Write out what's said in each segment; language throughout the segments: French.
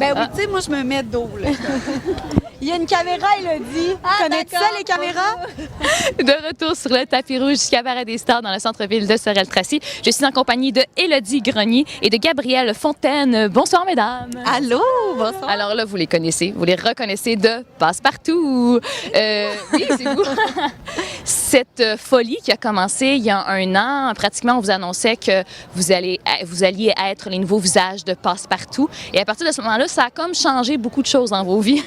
Ben oui, tu sais, moi, je me mets dos, là. Il y a une caméra, Élodie. Connais-tu ça, les caméras? De retour sur le tapis rouge du Cabaret des Stars dans le centre-ville de Sorel-Tracy. Je suis en compagnie de Élodie Grenier et de Gabrielle Fontaine. Bonsoir, mesdames. Allô, bonsoir. Alors là, vous les connaissez, vous les reconnaissez de Passe-Partout. Oui, c'est vous. Cette folie qui a commencé il y a un an, pratiquement, on vous annonçait que vous alliez être les nouveaux visages de Passe-Partout. Et à partir de ce moment-là, ça a comme changé beaucoup de choses dans vos vies.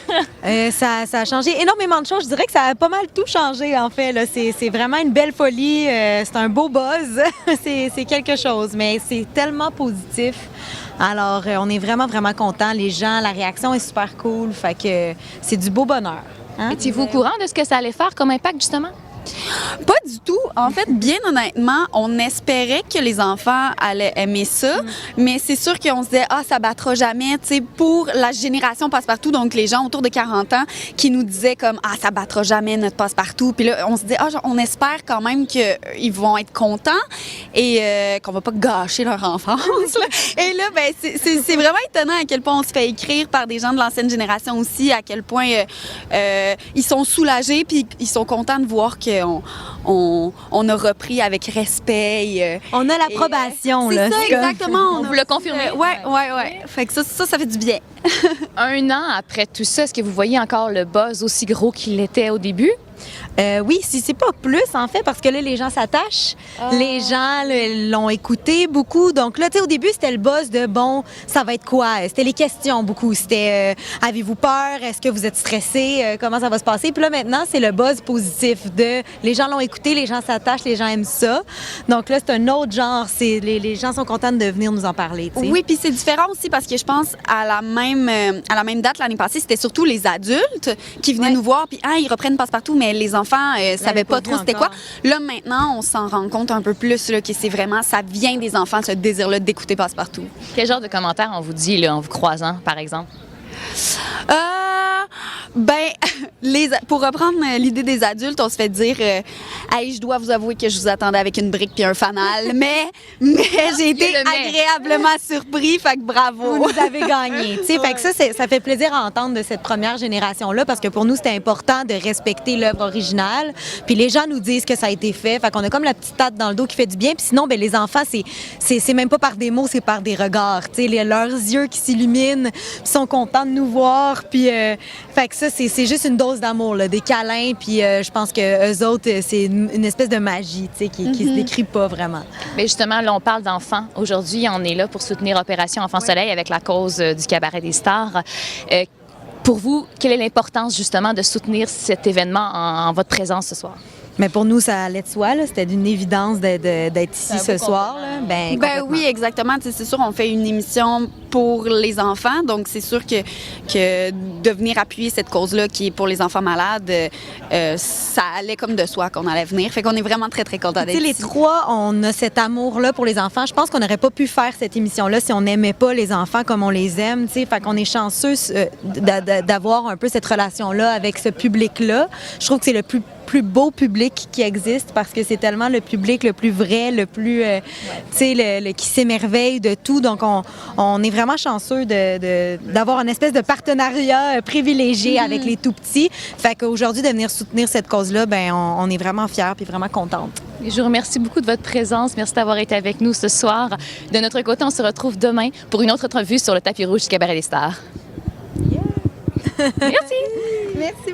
Ça a changé énormément de choses. Je dirais que ça a pas mal tout changé, en fait. C'est vraiment une belle folie. C'est un beau buzz. c'est quelque chose, mais c'est tellement positif. Alors, on est vraiment, vraiment contents. Les gens, la réaction est super cool. Fait que c'est du beau bonheur. Hein? Étiez-vous au courant de ce que ça allait faire comme impact, justement? Pas du tout. En fait, bien honnêtement, on espérait que les enfants allaient aimer ça, mais c'est sûr qu'on se disait, ça battra jamais, tu sais, pour la génération Passe-Partout, donc les gens autour de 40 ans qui nous disaient comme, ça battra jamais notre Passe-Partout. Puis là, on se dit, on espère quand même qu'ils vont être contents et qu'on va pas gâcher leur enfance. Et là, ben, c'est vraiment étonnant à quel point on se fait écrire par des gens de l'ancienne génération aussi, à quel point ils sont soulagés puis ils sont contents de voir que on a repris avec respect. On a l'approbation, là. C'est ça, exactement. On vous le confirme. Oui. Fait que ça fait du bien. Un an après tout ça, est-ce que vous voyez encore le buzz aussi gros qu'il était au début? Oui, si c'est pas plus, en fait, parce que là, les gens s'attachent. Les gens l'ont écouté beaucoup. Donc là, tu sais, au début, c'était le buzz de, bon, ça va être quoi? C'était les questions beaucoup. C'était, avez-vous peur? Est-ce que vous êtes stressé? Comment ça va se passer? Puis là, maintenant, c'est le buzz positif de, les gens l'ont écouté, les gens s'attachent, les gens aiment ça. Donc là, c'est un autre genre. Les gens sont contents de venir nous en parler, tu sais. Oui, puis c'est différent aussi parce que je pense à la même date l'année passée, c'était surtout les adultes qui venaient nous voir, puis ils reprennent Passe-Partout, mais les enfants savaient pas trop c'était quoi. Là, maintenant, on s'en rend compte un peu plus là, que c'est vraiment, ça vient des enfants, ce désir-là d'écouter Passe-Partout. Quel genre de commentaires on vous dit là, en vous croisant, par exemple? Ben, pour reprendre l'idée des adultes, on se fait dire hey, je dois vous avouer que je vous attendais avec une brique puis un fanal, mais j'ai été agréablement surpris, fait que bravo. Vous nous avez gagné. Fait que ça fait plaisir à entendre de cette première génération-là, parce que pour nous, c'était important de respecter l'œuvre originale. Puis les gens nous disent que ça a été fait. Fait qu'on a comme la petite tape dans le dos qui fait du bien. Puis sinon, ben, les enfants, c'est même pas par des mots, c'est par des regards. Leurs yeux qui s'illuminent, ils sont contents de nous voir. Puis, fait que ça, c'est juste une dose d'amour, des câlins. Puis je pense que eux autres, c'est une espèce de magie, qui se décrit pas vraiment. Mais justement, là, on parle d'enfants. Aujourd'hui, on est là pour soutenir Opération Enfant Soleil avec la cause du Cabaret des Stars. Pour vous, quelle est l'importance justement de soutenir cet événement en votre présence ce soir? Mais pour nous, ça allait de soi. C'était d'une évidence d'être ici ce soir. Là. Ben oui, exactement. C'est sûr, on fait une émission pour les enfants. Donc, c'est sûr que de venir appuyer cette cause-là qui est pour les enfants malades, ça allait comme de soi qu'on allait venir. Fait qu'on est vraiment très, très contents d'être ici. Les trois, on a cet amour-là pour les enfants. Je pense qu'on n'aurait pas pu faire cette émission-là si on n'aimait pas les enfants comme on les aime. Fait qu'on est chanceux d'avoir un peu cette relation-là avec ce public-là. Je trouve que c'est le plus beau public qui existe parce que c'est tellement le public le plus vrai, le plus, qui s'émerveille de tout. Donc, on est vraiment chanceux d'avoir une espèce de partenariat privilégié avec les tout-petits. Fait qu'aujourd'hui, de venir soutenir cette cause-là, ben on est vraiment fiers et vraiment contentes. Je vous remercie beaucoup de votre présence. Merci d'avoir été avec nous ce soir. De notre côté, on se retrouve demain pour une autre entrevue sur le tapis rouge du Cabaret des Stars. Yeah. Merci! Merci.